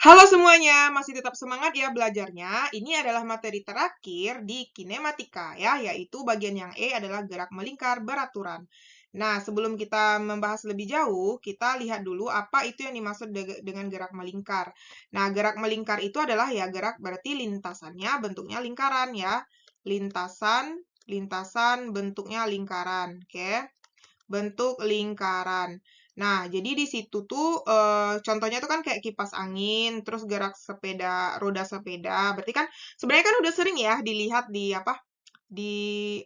Halo semuanya, masih tetap semangat ya belajarnya. Ini adalah materi terakhir di kinematika ya, yaitu bagian yang E adalah gerak melingkar beraturan. Nah, sebelum kita membahas lebih jauh, kita lihat dulu apa itu yang dimaksud dengan gerak melingkar. Nah, gerak melingkar itu adalah ya gerak berarti lintasannya bentuknya lingkaran ya. Lintasan bentuknya lingkaran, oke? Bentuk lingkaran. Nah, jadi di situ tuh contohnya tuh kan kayak kipas angin, terus gerak sepeda, roda sepeda. Berarti kan sebenarnya kan udah sering ya dilihat di apa? Di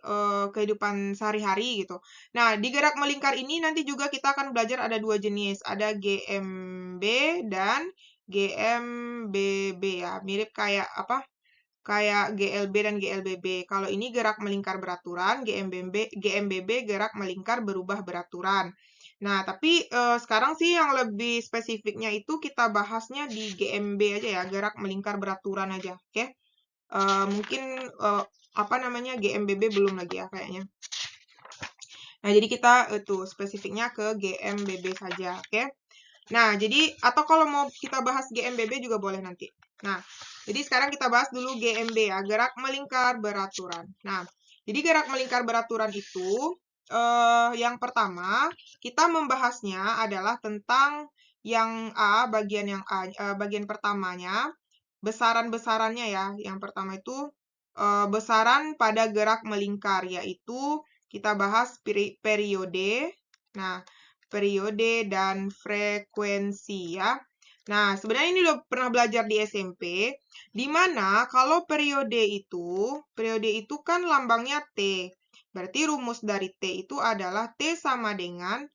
kehidupan sehari-hari gitu. Nah, di gerak melingkar ini nanti juga kita akan belajar ada dua jenis, ada GMB dan GMBB ya. Mirip kayak apa? Kayak GLB dan GLBB. Kalau ini gerak melingkar beraturan, GMBB gerak melingkar berubah beraturan. Nah, tapi sekarang sih yang lebih spesifiknya itu kita bahasnya di GMB aja ya, gerak melingkar beraturan aja, oke? Mungkin apa namanya GMBB belum lagi ya kayaknya. Nah, jadi kita itu spesifiknya ke GMBB saja, oke? Nah, jadi atau kalau mau kita bahas GMBB juga boleh nanti. Nah, jadi sekarang kita bahas dulu GMB ya, gerak melingkar beraturan. Nah, jadi gerak melingkar beraturan itu yang pertama kita membahasnya adalah tentang yang A, bagian pertamanya, besaran-besarannya ya. Yang pertama itu besaran pada gerak melingkar, yaitu kita bahas periode. Nah, periode dan frekuensi ya. Nah, sebenarnya ini udah pernah belajar di SMP, di mana kalau periode itu kan lambangnya T. Berarti rumus dari T itu adalah T sama dengan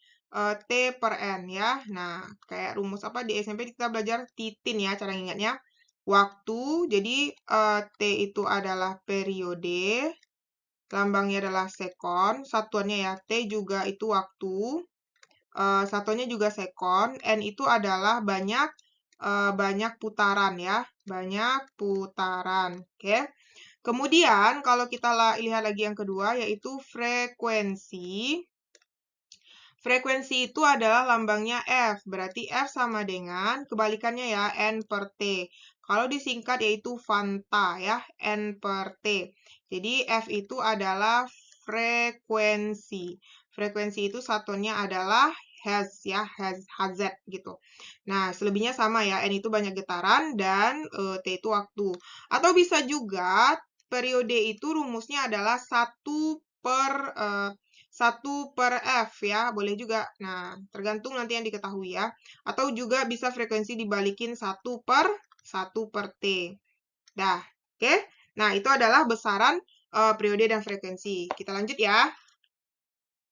T per N ya. Nah, kayak rumus apa di SMP kita belajar titin ya cara ingatnya. Waktu, jadi T itu adalah periode, lambangnya adalah sekon, satuannya ya T juga itu waktu, satunya juga sekon, N itu adalah banyak putaran ya, banyak putaran. Oke. Kemudian kalau kita lihat lagi yang kedua yaitu frekuensi. Frekuensi itu adalah lambangnya F, berarti F sama dengan kebalikannya ya, N per T. Kalau disingkat yaitu Fanta ya, N per T. Jadi F itu adalah frekuensi. Frekuensi itu satunya adalah Hertz ya, Hz gitu. Nah, selebihnya sama ya, N itu banyak getaran dan T itu waktu. Atau bisa juga periode itu rumusnya adalah 1 per F ya, boleh juga. Nah, tergantung nanti yang diketahui ya. Atau juga bisa frekuensi dibalikin 1 per T. Dah, oke? Nah, itu adalah besaran periode dan frekuensi. Kita lanjut ya.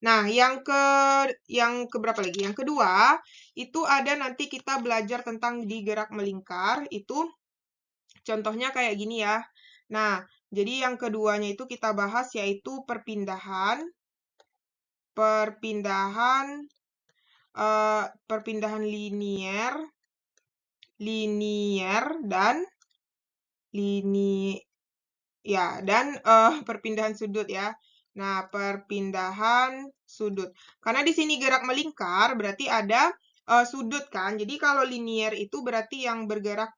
Nah, yang ke berapa lagi? Yang kedua, itu ada nanti kita belajar tentang di gerak melingkar, itu contohnya kayak gini ya. Nah, jadi yang keduanya itu kita bahas yaitu perpindahan linier dan perpindahan sudut ya. Nah, perpindahan sudut. Karena di sini gerak melingkar berarti ada sudut kan. Jadi kalau linier itu berarti yang bergerak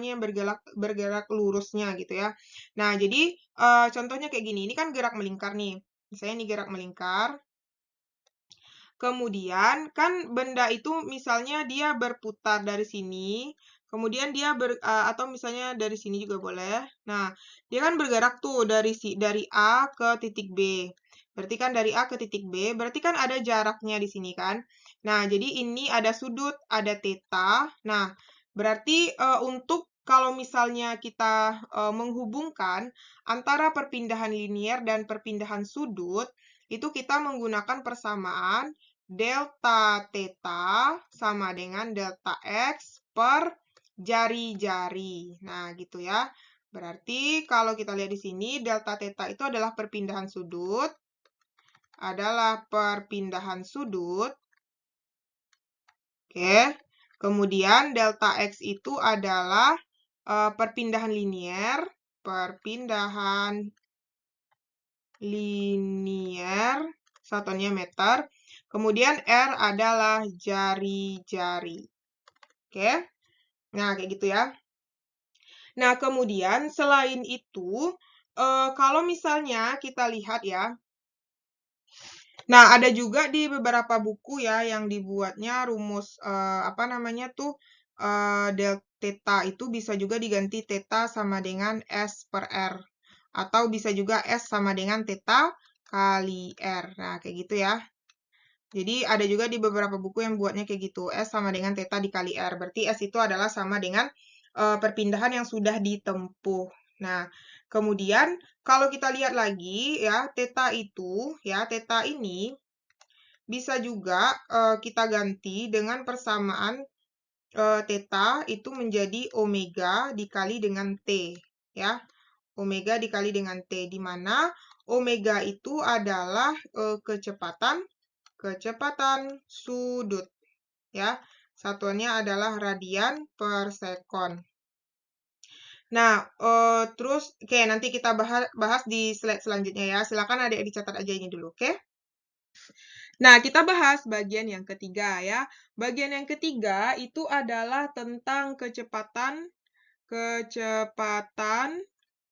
yang bergerak lurusnya gitu ya. Nah, jadi contohnya kayak gini. Ini kan gerak melingkar nih. Misalnya ini gerak melingkar. Kemudian kan benda itu misalnya dia berputar dari sini, kemudian dia atau misalnya dari sini juga boleh. Nah, dia kan bergerak tuh dari A ke titik B. Berarti kan dari A ke titik B, berarti kan ada jaraknya di sini kan. Nah, jadi ini ada sudut, ada theta. Nah, berarti untuk kalau misalnya kita menghubungkan antara perpindahan linier dan perpindahan sudut, itu kita menggunakan persamaan delta theta sama dengan delta x per jari-jari. Nah, gitu ya. Berarti kalau kita lihat di sini, delta theta itu adalah perpindahan sudut. Oke. Kemudian delta x itu adalah perpindahan linier. Satuannya meter. Kemudian R adalah jari-jari. Oke. Nah, kayak gitu ya. Nah, kemudian selain itu, kalau misalnya kita lihat ya, nah ada juga di beberapa buku ya yang dibuatnya rumus apa namanya tuh del theta itu bisa juga diganti theta sama dengan S per R. Atau bisa juga S sama dengan theta kali R. Nah, kayak gitu ya. Jadi ada juga di beberapa buku yang buatnya kayak gitu. S sama dengan theta dikali R. Berarti S itu adalah sama dengan perpindahan yang sudah ditempuh. Nah, kemudian kalau kita lihat lagi ya, theta itu, ya, theta ini bisa juga kita ganti dengan persamaan theta itu menjadi omega dikali dengan T. Ya, omega dikali dengan T, di mana omega itu adalah kecepatan sudut. Ya, satuannya adalah radian per sekon. Nah, terus, oke, nanti kita bahas di slide selanjutnya ya. Silakan adik dicatat aja ini dulu, oke? Nah, kita bahas bagian yang ketiga ya. Bagian yang ketiga itu adalah tentang kecepatan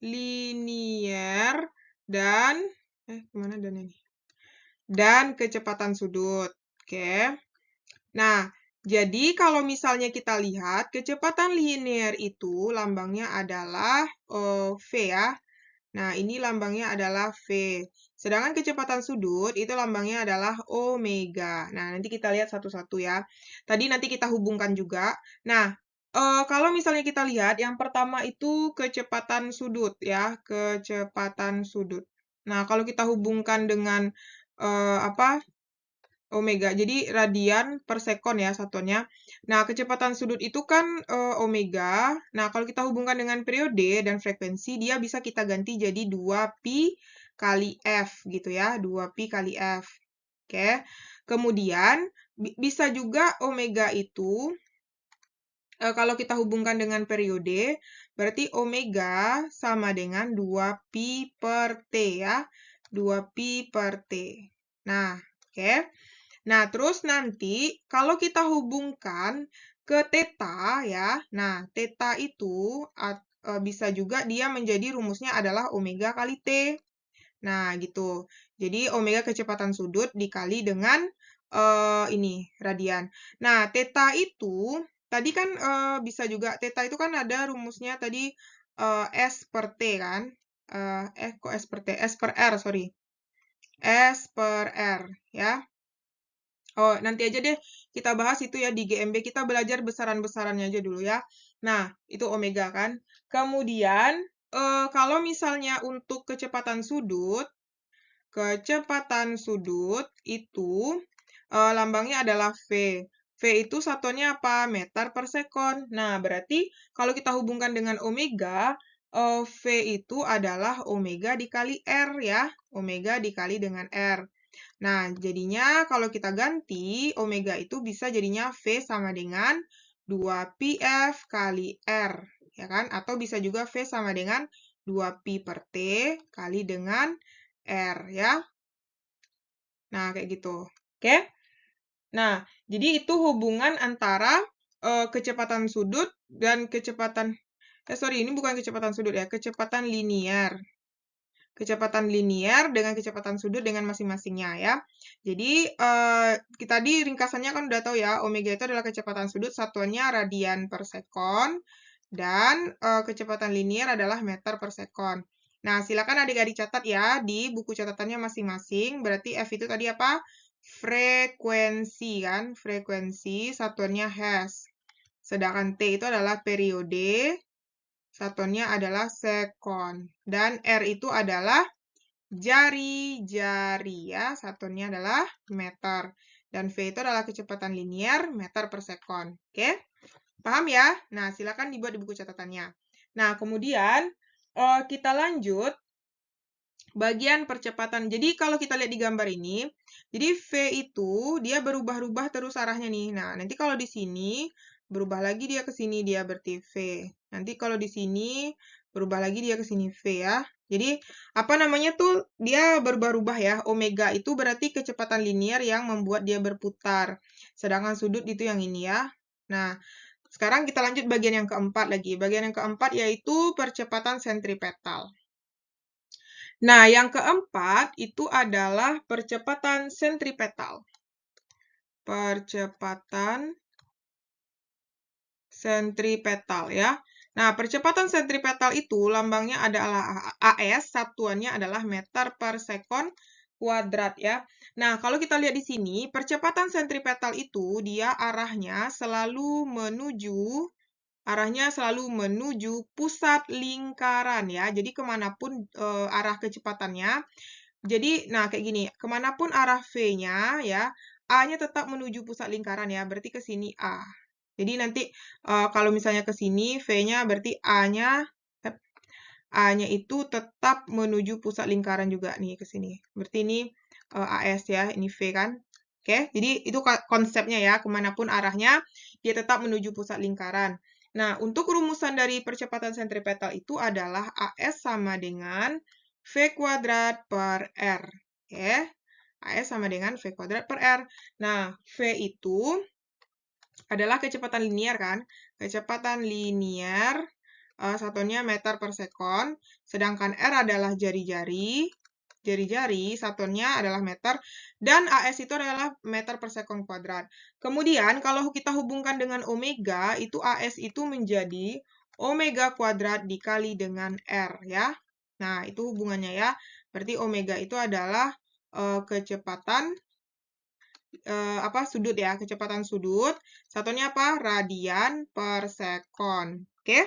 linier dan kemana dan ini? Dan kecepatan sudut. Oke. Nah, jadi kalau misalnya kita lihat kecepatan linier itu lambangnya adalah V ya. Nah, ini lambangnya adalah V. Sedangkan kecepatan sudut itu lambangnya adalah omega. Nah, nanti kita lihat satu-satu ya. Tadi nanti kita hubungkan juga. Nah, kalau misalnya kita lihat, yang pertama itu kecepatan sudut ya, kecepatan sudut. Nah, kalau kita hubungkan dengan apa? Omega. Jadi radian per sekon ya satuannya. Nah, kecepatan sudut itu kan omega. Nah, kalau kita hubungkan dengan periode dan frekuensi, dia bisa kita ganti jadi 2pi kali F gitu ya. 2pi kali F. Oke. Kemudian, bisa juga omega itu, kalau kita hubungkan dengan periode, berarti omega sama dengan 2pi per T ya. 2pi per T. Nah, oke. Nah, terus nanti kalau kita hubungkan ke theta ya. Nah, theta itu bisa juga dia menjadi rumusnya adalah omega kali T. Nah, gitu. Jadi omega kecepatan sudut dikali dengan ini radian. Nah, theta itu tadi kan bisa juga theta itu kan ada rumusnya tadi S per T kan. Kok S per T? S per R, sorry. S per R ya. Oh, nanti aja deh kita bahas itu ya di GMB. Kita belajar besaran-besarannya aja dulu ya. Nah, itu omega kan. Kemudian, kalau misalnya untuk kecepatan sudut itu lambangnya adalah V. V itu satuannya apa? Meter per sekon. Nah, berarti kalau kita hubungkan dengan omega, V itu adalah omega dikali R ya. Omega dikali dengan R. Nah, jadinya kalau kita ganti, omega itu bisa jadinya V sama dengan 2πf kali R, ya kan? Atau bisa juga V sama dengan 2pi per T kali dengan R, ya. Nah, kayak gitu. Oke? Nah, jadi itu hubungan antara kecepatan sudut dan kecepatan, sorry, ini bukan kecepatan sudut ya, kecepatan linier. Kecepatan linier dengan kecepatan sudut dengan masing-masingnya ya. Jadi kita di ringkasannya kan udah tahu ya, omega itu adalah kecepatan sudut, satuannya radian per sekon, dan kecepatan linier adalah meter per sekon. Nah, silakan adik-adik catat ya di buku catatannya masing-masing. Berarti F itu tadi apa? Frekuensi kan? Frekuensi, satuannya Hertz. Sedangkan T itu adalah periode, satuannya adalah sekon. Dan R itu adalah jari-jari ya. Satuannya adalah meter. Dan V itu adalah kecepatan linier meter per sekon. Oke? Paham ya? Nah, silakan dibuat di buku catatannya. Nah, kemudian kita lanjut bagian percepatan. Jadi kalau kita lihat di gambar ini, jadi V itu dia berubah-ubah terus arahnya nih. Nah, nanti kalau di sini berubah lagi dia ke sini, dia berarti V. Nanti kalau di sini berubah lagi dia ke sini V ya. Jadi apa namanya tuh dia berubah-ubah ya. Omega itu berarti kecepatan linier yang membuat dia berputar. Sedangkan sudut itu yang ini ya. Nah, Sekarang kita lanjut bagian yang keempat lagi. Bagian yang keempat yaitu percepatan sentripetal. Nah, yang keempat itu adalah percepatan sentripetal. Percepatan sentripetal ya. Nah, percepatan sentripetal itu lambangnya adalah AS, satuannya adalah meter per sekon kuadrat ya. Nah, kalau kita lihat di sini, percepatan sentripetal itu dia arahnya selalu menuju pusat lingkaran ya. Jadi kemanapun arah kecepatannya. Jadi, nah kayak gini, kemanapun arah V-nya ya, A-nya tetap menuju pusat lingkaran ya, berarti ke sini A. Jadi nanti kalau misalnya ke sini, V-nya berarti A-nya itu tetap menuju pusat lingkaran juga nih ke sini. Berarti ini AS ya, ini V kan. Oke, jadi itu konsepnya ya, kemanapun arahnya, dia tetap menuju pusat lingkaran. Nah, untuk rumusan dari percepatan sentripetal itu adalah AS sama dengan V kuadrat per R. Oke, AS sama dengan V kuadrat per R. Nah, V itu adalah kecepatan linier kan? Kecepatan linier, satuannya meter per sekon, sedangkan R adalah jari-jari, satuannya adalah meter, dan AS itu adalah meter per sekon kuadrat. Kemudian, kalau kita hubungkan dengan omega, itu AS itu menjadi omega kuadrat dikali dengan R, ya. Nah, itu hubungannya ya. Berarti omega itu adalah kecepatan sudut ya, kecepatan sudut. Satunya apa? Radian per sekon. Oke?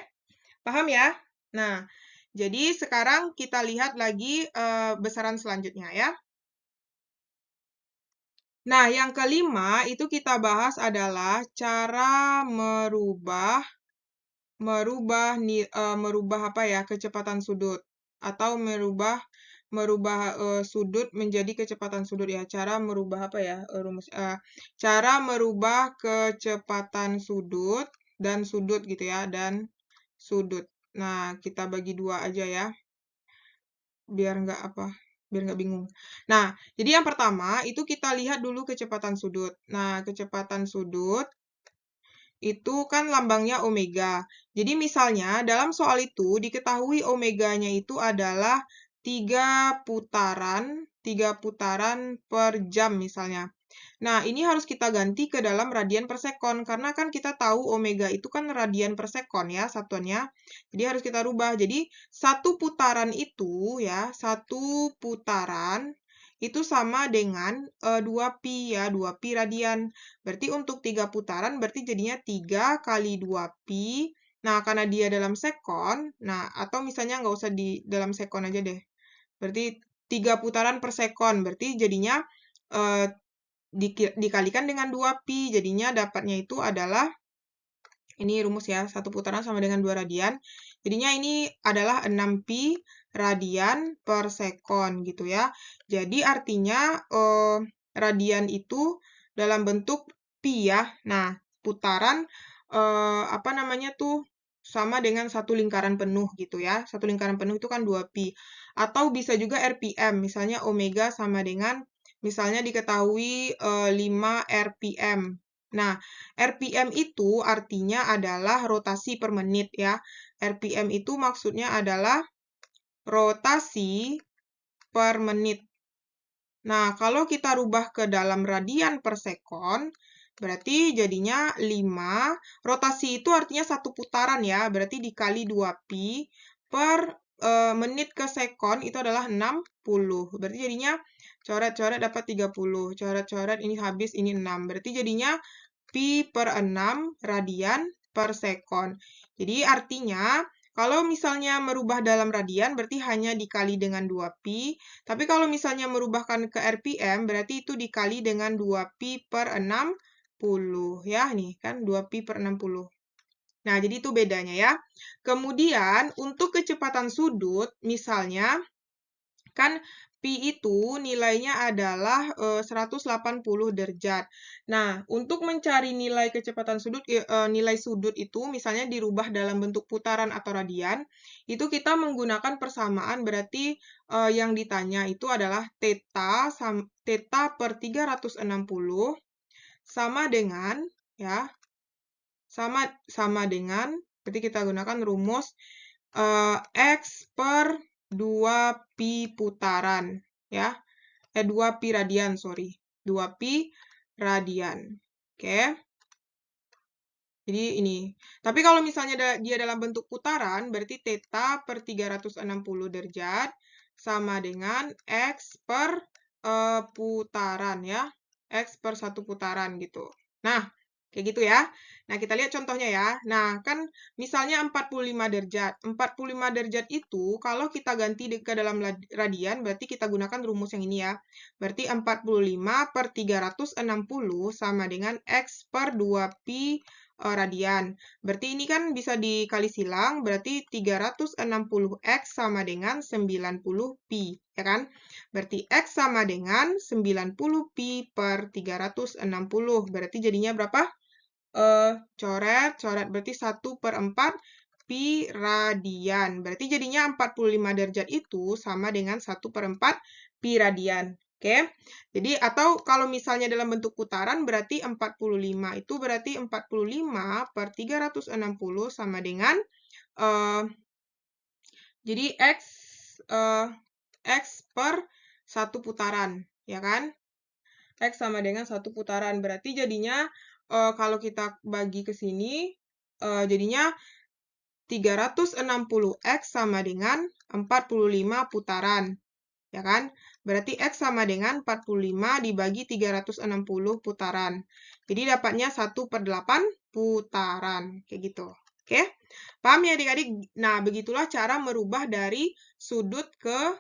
Paham ya? Nah, jadi sekarang kita lihat lagi besaran selanjutnya ya. Nah, yang kelima itu kita bahas adalah cara merubah apa ya, kecepatan sudut atau merubah sudut menjadi kecepatan sudut ya. Cara merubah apa ya? Cara merubah kecepatan sudut dan sudut gitu ya, dan sudut. Nah, kita bagi dua aja ya. Biar nggak bingung. Nah, jadi yang pertama itu kita lihat dulu kecepatan sudut. Nah, kecepatan sudut itu kan lambangnya omega. Jadi misalnya dalam soal itu diketahui omeganya itu adalah 3 putaran per jam misalnya. Nah, ini harus kita ganti ke dalam radian per sekon, karena kan kita tahu omega itu kan radian per sekon ya, satuannya. Jadi harus kita rubah. Jadi, satu putaran itu ya, satu putaran itu sama dengan 2pi ya, 2pi radian. Berarti untuk 3 putaran, berarti jadinya 3 kali 2pi. Nah, karena dia dalam sekon, nah atau misalnya nggak usah di dalam sekon aja deh. Berarti 3 putaran per sekon, berarti jadinya dikalikan dengan 2pi, jadinya dapatnya itu adalah, ini rumus ya, satu putaran sama dengan 2 radian, jadinya ini adalah 6pi radian per sekon gitu ya. Jadi artinya radian itu dalam bentuk pi ya. Nah, putaran sama dengan satu lingkaran penuh gitu ya. Satu lingkaran penuh itu kan 2pi. Atau bisa juga RPM, misalnya omega sama dengan, misalnya diketahui 5 RPM. Nah, RPM itu artinya adalah rotasi per menit ya. RPM itu maksudnya adalah rotasi per menit. Nah, kalau kita rubah ke dalam radian per sekon, berarti jadinya 5. Rotasi itu artinya satu putaran ya, berarti dikali 2pi per menit ke sekon itu adalah 60. Berarti jadinya coret-coret dapat 30. Coret-coret ini habis, ini 6. Berarti jadinya pi per 6 radian per sekon. Jadi artinya kalau misalnya merubah dalam radian berarti hanya dikali dengan 2pi. Tapi kalau misalnya merubahkan ke RPM berarti itu dikali dengan 2pi per 60. Ya, nih kan 2pi per 60. Nah, jadi itu bedanya ya. Kemudian untuk kecepatan sudut misalnya kan pi itu nilainya adalah 180 derajat. Nah, untuk mencari nilai kecepatan sudut, nilai sudut itu misalnya dirubah dalam bentuk putaran atau radian, itu kita menggunakan persamaan berarti yang ditanya itu adalah theta per 360 sama dengan ya sama dengan, berarti kita gunakan rumus X per 2pi putaran, ya. 2pi radian, sorry. 2pi radian. Oke. Jadi ini. Tapi kalau misalnya dia dalam bentuk putaran, berarti theta per 360 derajat sama dengan X per putaran, ya. X per 1 putaran gitu. Nah, kayak gitu ya. Nah, kita lihat contohnya ya. Nah, kan misalnya 45 derajat. 45 derajat itu kalau kita ganti ke dalam radian, berarti kita gunakan rumus yang ini ya. Berarti 45 per 360 sama dengan X per 2pi radian. Berarti ini kan bisa dikali silang, berarti 360X sama dengan 90pi, ya kan? Berarti X sama dengan 90pi per 360. Berarti jadinya berapa? Coret berarti 1/4 pi radian. Berarti jadinya 45 derajat itu sama dengan 1/4 pi radian. Oke, jadi atau kalau misalnya dalam bentuk putaran berarti 45 itu berarti 45 per 360 sama dengan jadi X per 1 putaran, ya kan? X sama dengan 1 putaran. Berarti jadinya kalau kita bagi ke sini, jadinya 360X sama dengan 45 putaran. Ya kan? Berarti X sama dengan 45 dibagi 360 putaran. Jadi dapatnya 1/8 putaran. Kayak gitu. Oke? Paham ya adik-adik? Nah, begitulah cara merubah dari sudut ke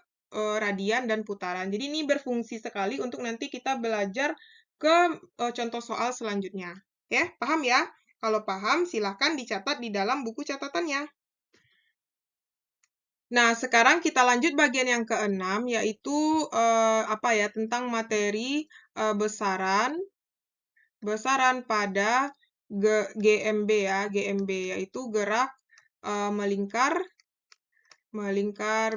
radian dan putaran. Jadi ini berfungsi sekali untuk nanti kita belajar ke contoh soal selanjutnya. Oke? Paham ya? Kalau paham, silahkan dicatat di dalam buku catatannya. Nah, sekarang kita lanjut bagian yang keenam, yaitu tentang materi besaran pada GMB ya, GMB yaitu gerak melingkar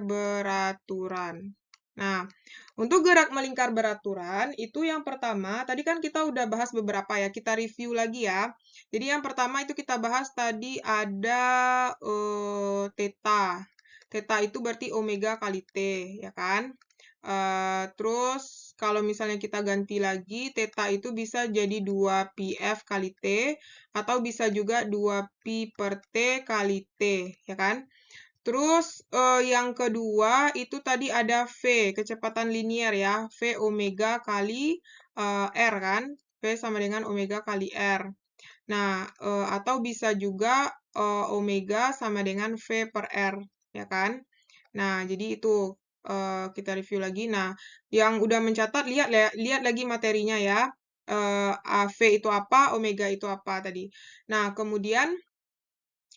beraturan. Nah, untuk gerak melingkar beraturan, itu yang pertama, tadi kan kita udah bahas beberapa ya, kita review lagi ya. Jadi yang pertama itu kita bahas tadi ada theta. Theta itu berarti omega kali T, ya kan? Terus kalau misalnya kita ganti lagi, theta itu bisa jadi 2πf kali T, atau bisa juga 2pi per T kali T, ya kan? Terus yang kedua itu tadi ada V, kecepatan linier ya, V omega kali R kan, V sama dengan omega kali R. Nah, atau bisa juga omega sama dengan V per R, ya kan? Nah, jadi itu kita review lagi. Nah, yang udah mencatat lihat lagi materinya ya. V itu apa, omega itu apa tadi. Nah, kemudian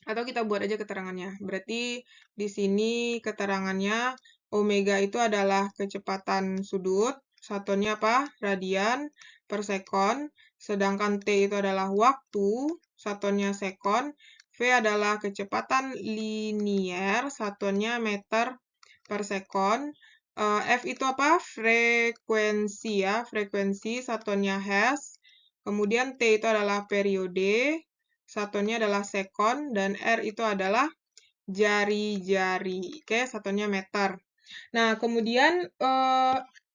atau kita buat aja keterangannya. Berarti di sini keterangannya omega itu adalah kecepatan sudut, satuannya apa? Radian per sekon, sedangkan T itu adalah waktu, satuannya sekon, V adalah kecepatan linier, satuannya meter per sekon, F itu apa? Frekuensi ya, frekuensi, satuannya hertz, kemudian T itu adalah periode, satuannya adalah sekon, dan R itu adalah jari-jari. Oke, satuannya meter. Nah, kemudian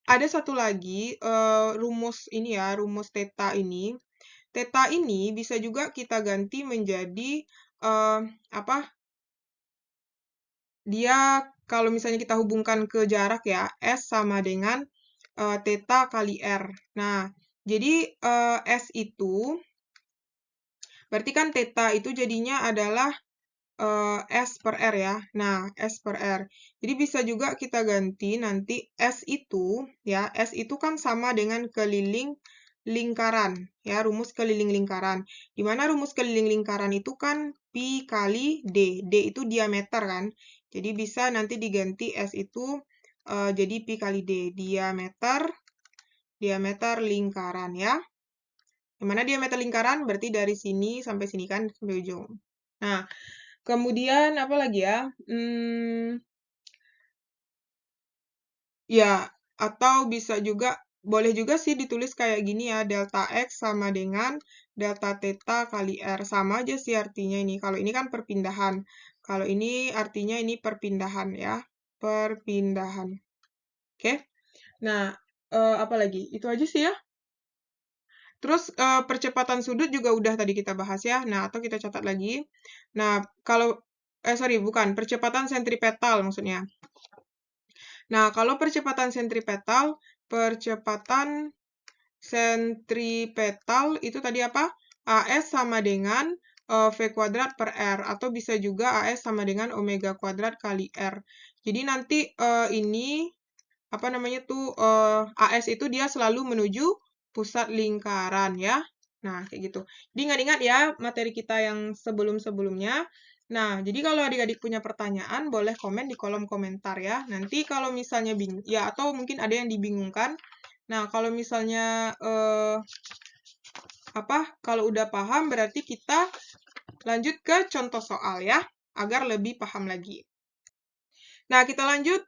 ada satu lagi rumus ini ya, rumus theta ini. Theta ini bisa juga kita ganti menjadi dia kalau misalnya kita hubungkan ke jarak ya, S sama dengan theta kali R. Nah, jadi S itu berarti kan theta itu jadinya adalah S per R ya. Nah, S per R. Jadi bisa juga kita ganti nanti S itu, ya, S itu kan sama dengan keliling lingkaran, ya, rumus keliling lingkaran. Di mana rumus keliling lingkaran itu kan pi kali D. D itu diameter kan. Jadi bisa nanti diganti S itu jadi pi kali D. Diameter lingkaran ya. Yang mana diameter lingkaran berarti dari sini sampai sini kan, sampai ujung. Nah, kemudian apa lagi ya? Ya, atau bisa juga, boleh juga sih ditulis kayak gini ya, delta X sama dengan delta theta kali R. Sama aja sih artinya ini. Kalau ini kan perpindahan. Kalau ini artinya ini perpindahan ya. Perpindahan. Oke. Nah, apa lagi? Itu aja sih ya. Terus percepatan sudut juga udah tadi kita bahas ya. Nah, atau kita catat lagi. Nah, kalau sorry, bukan percepatan sentripetal maksudnya. Nah, kalau percepatan sentripetal itu tadi apa? AS sama dengan V kuadrat per R, atau bisa juga AS sama dengan omega kuadrat kali R. Jadi nanti ini apa namanya tuh AS itu dia selalu menuju pusat lingkaran ya. Nah, kayak gitu. Jadi ingat-ingat ya materi kita yang sebelum-sebelumnya. Nah, jadi kalau adik-adik punya pertanyaan, boleh komen di kolom komentar ya. Nanti kalau misalnya bingung, ya atau mungkin ada yang dibingungkan. Nah, kalau misalnya kalau udah paham berarti kita lanjut ke contoh soal ya, agar lebih paham lagi. Nah, kita lanjut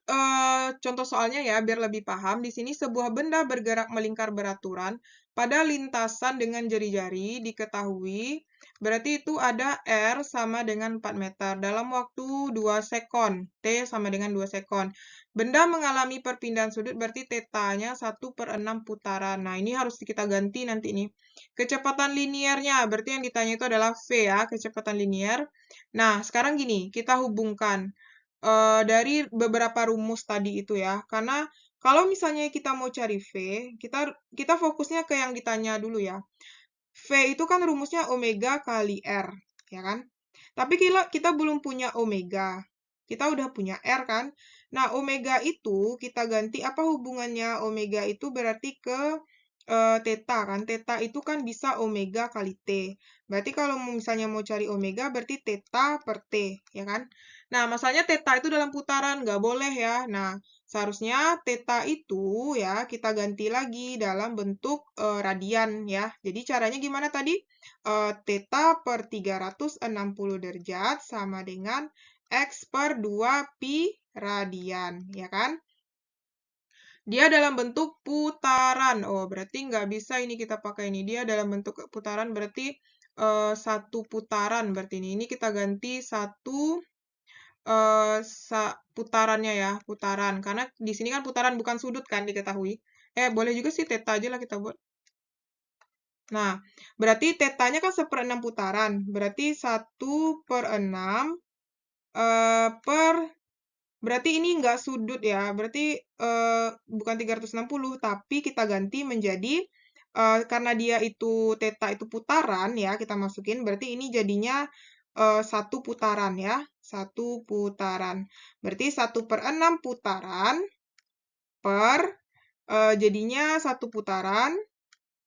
contoh soalnya ya, biar lebih paham. Di sini sebuah benda bergerak melingkar beraturan pada lintasan dengan jari-jari diketahui, berarti itu ada R sama dengan 4 meter dalam waktu 2 sekon. T sama dengan 2 sekon. Benda mengalami perpindahan sudut, berarti θ-nya 1/6 putaran. Nah, ini harus kita ganti nanti nih. Kecepatan linearnya, berarti yang ditanya itu adalah V ya, kecepatan linear. Nah, sekarang gini, kita hubungkan dari beberapa rumus tadi itu ya. Karena kalau misalnya kita mau cari V, kita fokusnya ke yang ditanya dulu ya. V itu kan rumusnya omega kali R, ya kan? Tapi kita belum punya omega. Kita udah punya R kan? Nah, omega itu kita ganti, apa hubungannya omega itu berarti ke theta kan? Theta itu kan bisa omega kali T. Berarti kalau misalnya mau cari omega berarti theta per T, ya kan? Nah, masalahnya theta itu dalam putaran, nggak boleh ya. Nah, seharusnya theta itu ya kita ganti lagi dalam bentuk radian ya. Jadi caranya gimana tadi? Theta per 360 derajat sama dengan X per 2 pi radian, ya kan? Dia dalam bentuk putaran. Oh, berarti nggak bisa ini kita pakai ini. Dia dalam bentuk putaran berarti satu putaran. Berarti ini kita ganti satu putarannya ya, putaran. Karena di sini kan putaran bukan sudut kan diketahui. Boleh juga sih theta aja lah kita buat. Nah, berarti θ-nya kan 1/6 putaran. Berarti 1/6 berarti ini nggak sudut ya. Berarti bukan 360, tapi kita ganti menjadi karena dia itu θ itu putaran ya, kita masukin. Berarti ini jadinya satu putaran ya. Satu putaran. Berarti 1/6 putaran per jadinya satu putaran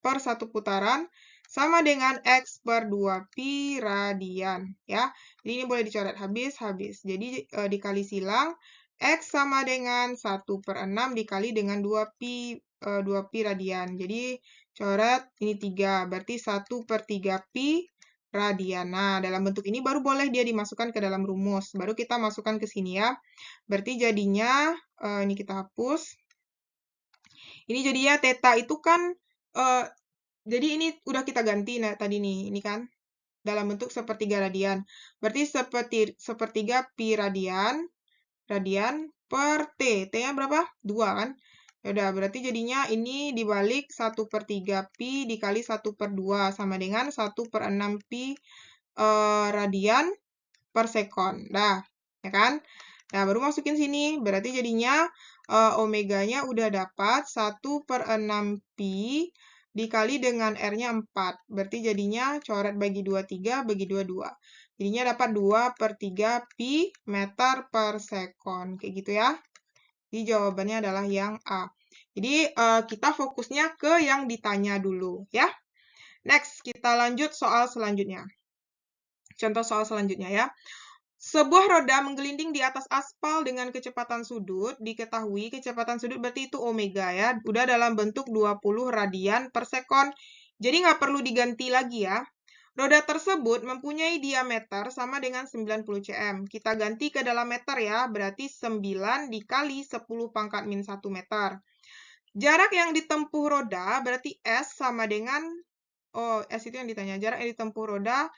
per satu putaran sama dengan X per 2 pi radian ya. Jadi ini boleh dicoret habis. Jadi dikali silang X sama dengan 1/6 dikali dengan 2 pi radian. Jadi coret ini 3, berarti 1/3 pi radian. Nah, dalam bentuk ini baru boleh dia dimasukkan ke dalam rumus. Baru kita masukkan ke sini ya. Berarti jadinya, ini kita hapus. Ini jadinya theta itu kan jadi ini udah kita ganti tadi nih, ini kan dalam bentuk sepertiga radian. Berarti sepertiga pi radian per T. T-nya berapa? 2 kan? Yaudah, berarti jadinya ini dibalik 1/3 pi dikali 1/2 sama dengan 1/6 pi radian per sekon. Dah, ya kan? Nah, baru masukin sini. Berarti jadinya omeganya udah dapat 1/6 pi dikali dengan R-nya 4. Berarti jadinya coret bagi 2, 3, bagi 2, 2. Jadinya dapat 2/3 pi meter per sekon. Kayak gitu ya. Jadi jawabannya adalah yang A. Jadi kita fokusnya ke yang ditanya dulu ya. Next, kita lanjut soal selanjutnya. Contoh soal selanjutnya ya. Sebuah roda menggelinding di atas aspal dengan kecepatan sudut. Diketahui kecepatan sudut berarti itu omega ya. Udah dalam bentuk 20 radian per sekon. Jadi nggak perlu diganti lagi ya. Roda tersebut mempunyai diameter sama dengan 90 cm. Kita ganti ke dalam meter ya. Berarti 9 dikali 10 pangkat min 1 meter. Jarak yang ditempuh roda berarti S sama dengan Oh, S itu yang ditanya. Jarak yang ditempuh roda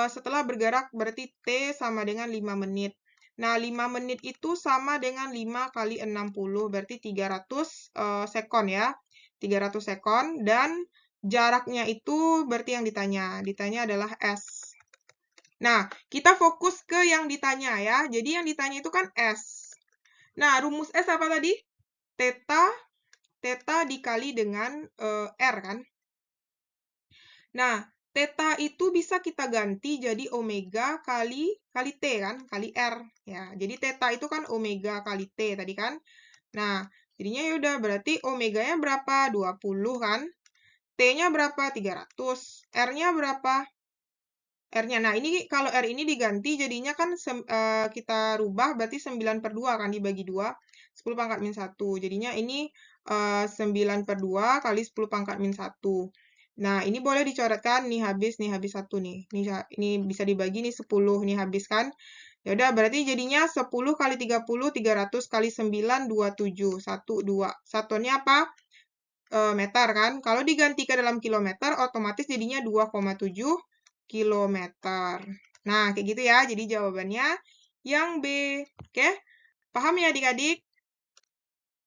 setelah bergerak berarti T sama dengan 5 menit. Nah, 5 menit itu sama dengan 5 kali 60, berarti 300 sekon ya. 300 sekon, dan jaraknya itu berarti yang ditanya. Ditanya adalah S. Nah, kita fokus ke yang ditanya ya. Jadi yang ditanya itu kan S. Nah, rumus S apa tadi? Theta dikali dengan R kan? Nah, theta itu bisa kita ganti jadi omega kali T kan, kali R. Ya, jadi theta itu kan omega kali T tadi kan. Nah, jadinya yaudah berarti omeganya berapa? 20 kan. T-nya berapa? 300. R-nya berapa? R-nya. Nah, ini kalau R ini diganti jadinya kan kita rubah berarti 9/2 kan dibagi 2. 10 pangkat min 1. Jadinya ini 9/2 kali 10 pangkat min 1. Nah, ini boleh dicoretkan, nih habis 1 nih. Ini bisa dibagi nih 10, nih habis kan. Ya udah berarti jadinya 10 kali 30, 300 kali 9, 27. 1, 2. Satuannya apa? Meter kan. Kalau diganti ke dalam kilometer, otomatis jadinya 2,7 kilometer. Nah, kayak gitu ya. Jadi jawabannya yang B. Oke? Paham ya adik-adik?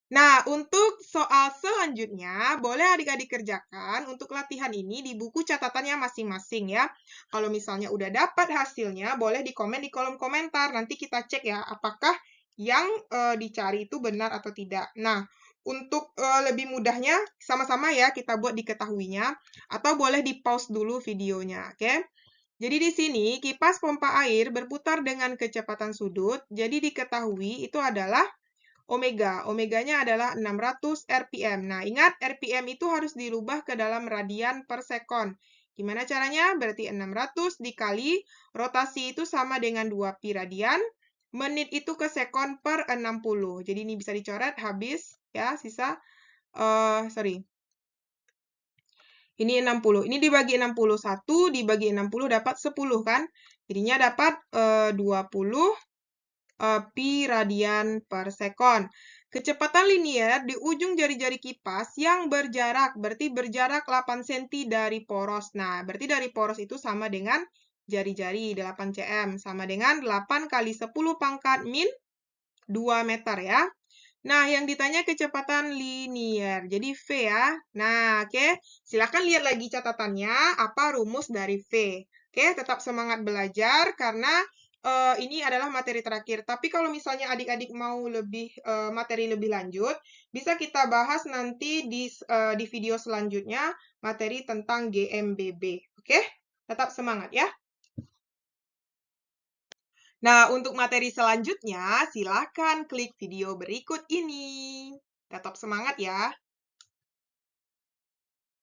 Nah, untuk soal selanjutnya, boleh adik-adik kerjakan untuk latihan ini di buku catatannya masing-masing ya. Kalau misalnya udah dapat hasilnya, boleh di komen di kolom komentar. Nanti kita cek ya, apakah yang dicari itu benar atau tidak. Nah, untuk lebih mudahnya, sama-sama ya kita buat diketahuinya, atau boleh di-pause dulu videonya, oke? Jadi di sini, kipas pompa air berputar dengan kecepatan sudut, jadi diketahui itu adalah omega. Omeganya adalah 600 rpm. Nah, ingat rpm itu harus dirubah ke dalam radian per sekon. Gimana caranya? Berarti 600 dikali rotasi itu sama dengan 2 pi radian. Menit itu ke sekon per 60. Jadi ini bisa dicoret, habis ya, sisa sorry. Ini 60. Ini dibagi 61, dibagi 60 dapat 10 kan? Jadinya dapat 20 pi radian per sekon. Kecepatan linier di ujung jari-jari kipas yang berjarak, berarti berjarak 8 cm dari poros. Nah, berarti dari poros itu sama dengan jari-jari 8 cm, sama dengan 8 kali 10 pangkat min 2 meter ya. Nah, yang ditanya kecepatan linier, jadi V ya. Nah, oke. Silakan lihat lagi catatannya, apa rumus dari V. Oke, tetap semangat belajar, karena ini adalah materi terakhir. Tapi kalau misalnya adik-adik mau materi lebih lanjut, bisa kita bahas nanti di video selanjutnya, materi tentang GMBB. Oke, tetap semangat ya. Nah, untuk materi selanjutnya, silakan klik video berikut ini. Tetap semangat ya!